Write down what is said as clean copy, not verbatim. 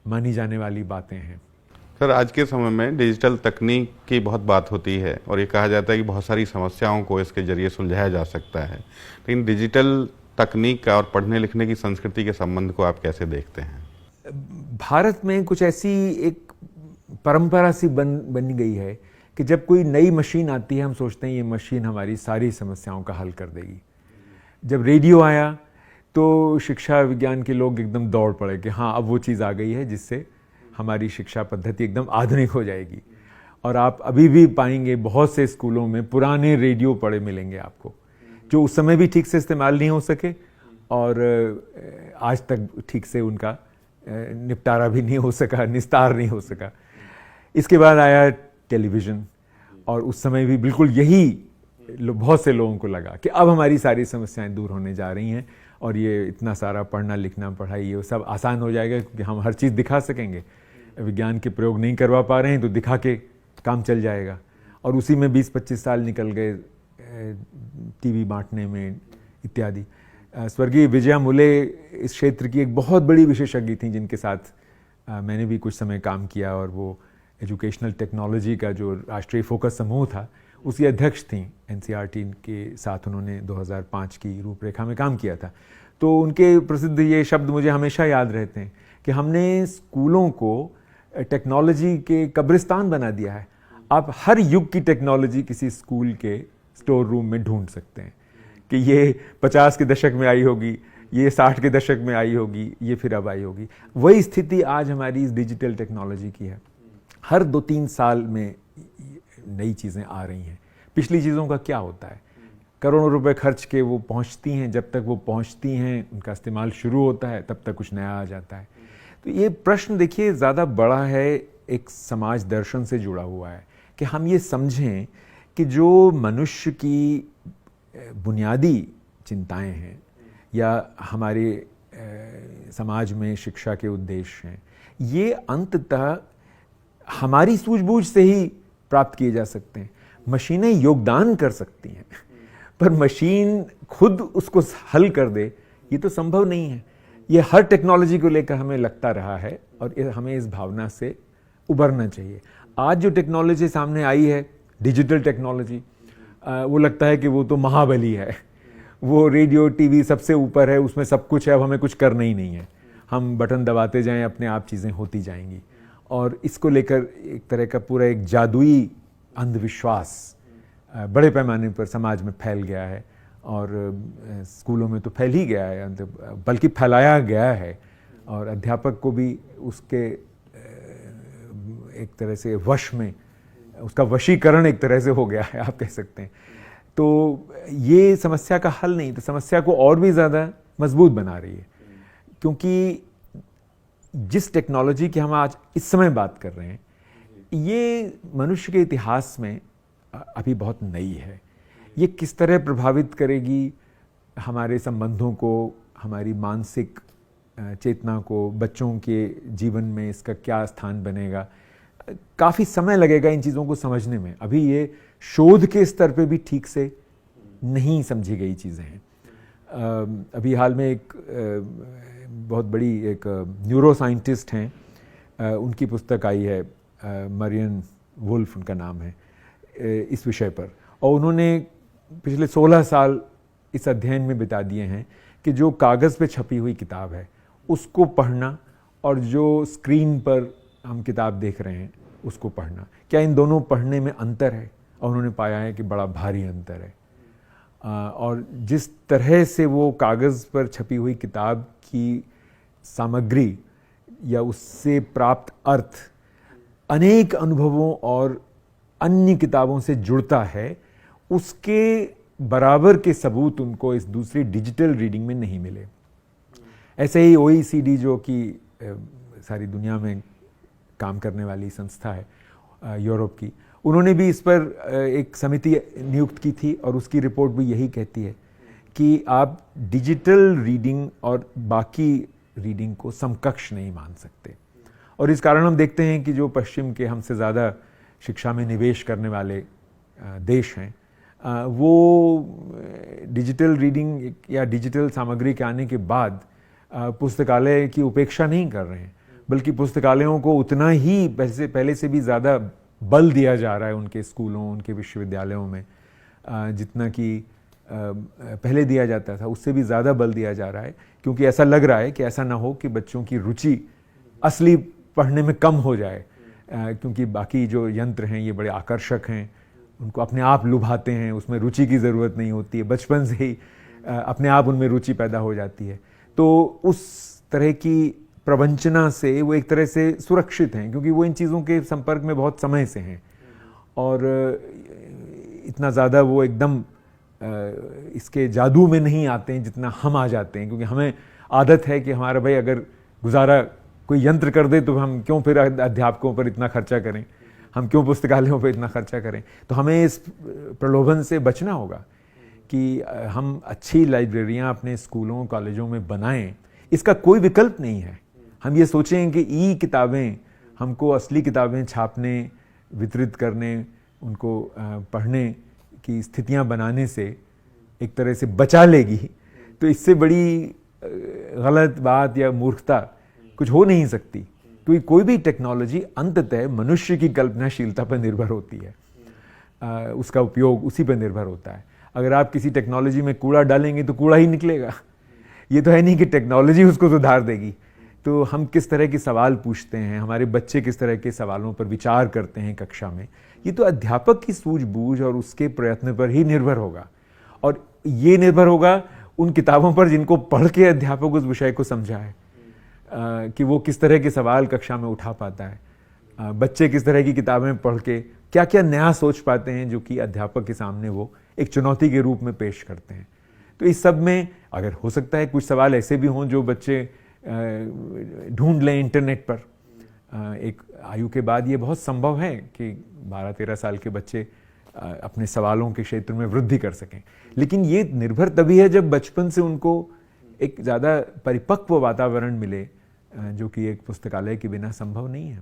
मानी जाने वाली बातें हैं। सर, आज के समय में डिजिटल तकनीक की बहुत बात होती है और ये कहा जाता है कि बहुत सारी समस्याओं को इसके ज़रिए सुलझाया जा सकता है, लेकिन डिजिटल तकनीक का और पढ़ने लिखने की संस्कृति के संबंध को आप कैसे देखते हैं? भारत में कुछ ऐसी एक परंपरा सी बन गई है कि जब कोई नई मशीन आती है हम सोचते हैं ये मशीन हमारी सारी समस्याओं का हल कर देगी। जब रेडियो आया तो शिक्षा विज्ञान के लोग एकदम दौड़ पड़े कि हाँ, अब वो चीज़ आ गई है जिससे हमारी शिक्षा पद्धति एकदम आधुनिक हो जाएगी। और आप अभी भी पाएंगे बहुत से स्कूलों में पुराने रेडियो पड़े मिलेंगे आपको, जो उस समय भी ठीक से इस्तेमाल नहीं हो सके और आज तक ठीक से उनका निपटारा भी नहीं हो सका, निस्तार नहीं हो सका। इसके बाद आया टेलीविज़न और उस समय भी बिल्कुल यही बहुत से लोगों को लगा कि अब हमारी सारी समस्याएं दूर होने जा रही हैं और ये इतना सारा पढ़ना लिखना पढ़ाई ये सब आसान हो जाएगा क्योंकि हम हर चीज़ दिखा सकेंगे। विज्ञान के प्रयोग नहीं करवा पा रहे हैं तो दिखा के काम चल जाएगा। और उसी में 20-25 साल निकल गए टीवी बांटने में इत्यादि। स्वर्गीय विजया मुले इस क्षेत्र की एक बहुत बड़ी विशेषज्ञ थी जिनके साथ मैंने भी कुछ समय काम किया और वो एजुकेशनल टेक्नोलॉजी का जो राष्ट्रीय फोकस समूह था उसकी अध्यक्ष थी। एनसीईआरटी के साथ उन्होंने 2005 की रूपरेखा में काम किया था। तो उनके प्रसिद्ध ये शब्द मुझे हमेशा याद रहते हैं कि हमने स्कूलों को टेक्नोलॉजी के कब्रिस्तान बना दिया है। आप हर युग की टेक्नोलॉजी किसी स्कूल के स्टोर रूम में ढूंढ सकते हैं कि ये 50 के दशक में आई होगी, ये 60 के दशक में आई होगी, ये फिर अब आई होगी। वही स्थिति आज हमारी इस डिजिटल टेक्नोलॉजी की है। हर 2-3 साल में नई चीज़ें आ रही हैं। पिछली चीज़ों का क्या होता है, करोड़ों रुपए खर्च के वो पहुंचती हैं, जब तक वो पहुंचती हैं उनका इस्तेमाल शुरू होता है तब तक कुछ नया आ जाता है। तो ये प्रश्न देखिए ज़्यादा बड़ा है, एक समाज दर्शन से जुड़ा हुआ है कि हम ये समझें कि जो मनुष्य की बुनियादी चिंताएं हैं या हमारे समाज में शिक्षा के उद्देश्य हैं, ये अंततः हमारी सूझबूझ से ही प्राप्त किए जा सकते हैं। मशीनें योगदान कर सकती हैं पर मशीन खुद उसको हल कर दे ये तो संभव नहीं है। ये हर टेक्नोलॉजी को लेकर हमें लगता रहा है और हमें इस भावना से उबरना चाहिए। आज जो टेक्नोलॉजी सामने आई है, डिजिटल टेक्नोलॉजी, वो लगता है कि वो तो महाबली है, वो रेडियो टीवी सबसे ऊपर है, उसमें सब कुछ है, अब हमें कुछ करना ही नहीं है, हम बटन दबाते जाएं अपने आप चीज़ें होती जाएंगी। और इसको लेकर एक तरह का पूरा एक जादुई अंधविश्वास बड़े पैमाने पर समाज में फैल गया है और स्कूलों में तो फैल ही गया है, बल्कि फैलाया गया है और अध्यापक को भी उसके एक तरह से वश में, उसका वशीकरण एक तरह से हो गया है, आप कह सकते हैं। तो ये समस्या का हल नहीं, तो समस्या को और भी ज़्यादा मजबूत बना रही है, क्योंकि जिस टेक्नोलॉजी की हम आज इस समय बात कर रहे हैं ये मनुष्य के इतिहास में अभी बहुत नई है। ये किस तरह प्रभावित करेगी हमारे संबंधों को, हमारी मानसिक चेतना को, बच्चों के जीवन में इसका क्या स्थान बनेगा, काफ़ी समय लगेगा इन चीज़ों को समझने में। अभी ये शोध के स्तर पे भी ठीक से नहीं समझी गई चीज़ें हैं। अभी हाल में एक बहुत बड़ी एक न्यूरो साइंटिस्ट हैं, उनकी पुस्तक आई है, मरियन वुल्फ उनका नाम है, इस विषय पर, और उन्होंने पिछले 16 साल इस अध्ययन में बिता दिए हैं कि जो कागज़ पे छपी हुई किताब है उसको पढ़ना और जो स्क्रीन पर हम किताब देख रहे हैं उसको पढ़ना, क्या इन दोनों पढ़ने में अंतर है। और उन्होंने पाया है कि बड़ा भारी अंतर है। और जिस तरह से वो कागज़ पर छपी हुई किताब की सामग्री या उससे प्राप्त अर्थ अनेक अनुभवों और अन्य किताबों से जुड़ता है, उसके बराबर के सबूत उनको इस दूसरी डिजिटल रीडिंग में नहीं मिले। ऐसे ही OECD जो कि सारी दुनिया में काम करने वाली संस्था है यूरोप की, उन्होंने भी इस पर एक समिति नियुक्त की थी और उसकी रिपोर्ट भी यही कहती है कि आप डिजिटल रीडिंग और बाकी रीडिंग को समकक्ष नहीं मान सकते। और इस कारण हम देखते हैं कि जो पश्चिम के हमसे ज़्यादा शिक्षा में निवेश करने वाले देश हैं, वो डिजिटल रीडिंग या डिजिटल सामग्री के आने के बाद पुस्तकालय की उपेक्षा नहीं कर रहे हैं, बल्कि पुस्तकालयों को उतना ही पहले से भी ज़्यादा बल दिया जा रहा है उनके स्कूलों, उनके विश्वविद्यालयों में, जितना कि पहले दिया जाता था उससे भी ज़्यादा बल दिया जा रहा है, क्योंकि ऐसा लग रहा है कि ऐसा ना हो कि बच्चों की रुचि असली पढ़ने में कम हो जाए, क्योंकि बाकी जो यंत्र हैं ये बड़े आकर्षक हैं, उनको अपने आप लुभाते हैं, उसमें रुचि की ज़रूरत नहीं होती है, बचपन से ही अपने आप उनमें रुचि पैदा हो जाती है। तो उस तरह की प्रवंचना से वो एक तरह से सुरक्षित हैं, क्योंकि वो इन चीज़ों के संपर्क में बहुत समय से हैं और इतना ज़्यादा वो एकदम इसके जादू में नहीं आते हैं जितना हम आ जाते हैं, क्योंकि हमें आदत है कि हमारा भाई अगर गुजारा कोई यंत्र कर दे तो हम क्यों फिर अध्यापकों पर इतना खर्चा करें, हम क्यों पुस्तकालयों पर इतना खर्चा करें। तो हमें इस प्रलोभन से बचना होगा कि हम अच्छी लाइब्रेरियां अपने स्कूलों कॉलेजों में बनाएं। इसका कोई विकल्प नहीं है। हम ये सोचें कि ई किताबें हमको असली किताबें छापने, वितरित करने, उनको पढ़ने की स्थितियां बनाने से एक तरह से बचा लेगी, तो इससे बड़ी गलत बात या मूर्खता कुछ हो नहीं सकती। क्योंकि कोई भी टेक्नोलॉजी अंततः मनुष्य की कल्पनाशीलता पर निर्भर होती है, उसका उपयोग उसी पर निर्भर होता है। अगर आप किसी टेक्नोलॉजी में कूड़ा डालेंगे तो कूड़ा ही निकलेगा, ये तो है नहीं कि टेक्नोलॉजी उसको सुधार देगी। तो हम किस तरह के सवाल पूछते हैं, हमारे बच्चे किस तरह के सवालों पर विचार करते हैं कक्षा में, ये तो अध्यापक की सूझबूझ और उसके प्रयत्न पर ही निर्भर होगा। और ये निर्भर होगा उन किताबों पर जिनको पढ़ के अध्यापक उस विषय को समझाए, कि वो किस तरह के सवाल कक्षा में उठा पाता है, बच्चे किस तरह की किताबें पढ़ के क्या क्या नया सोच पाते हैं जो कि अध्यापक के सामने वो एक चुनौती के रूप में पेश करते हैं। तो इस सब में अगर हो सकता है कुछ सवाल ऐसे भी हों जो बच्चे ढूंढ लें इंटरनेट पर, एक आयु के बाद ये बहुत संभव है कि 12-13 साल के बच्चे अपने सवालों के क्षेत्र में वृद्धि कर सकें। लेकिन ये निर्भर तभी है जब बचपन से उनको एक ज़्यादा परिपक्व वातावरण मिले, जो कि एक पुस्तकालय के बिना संभव नहीं है।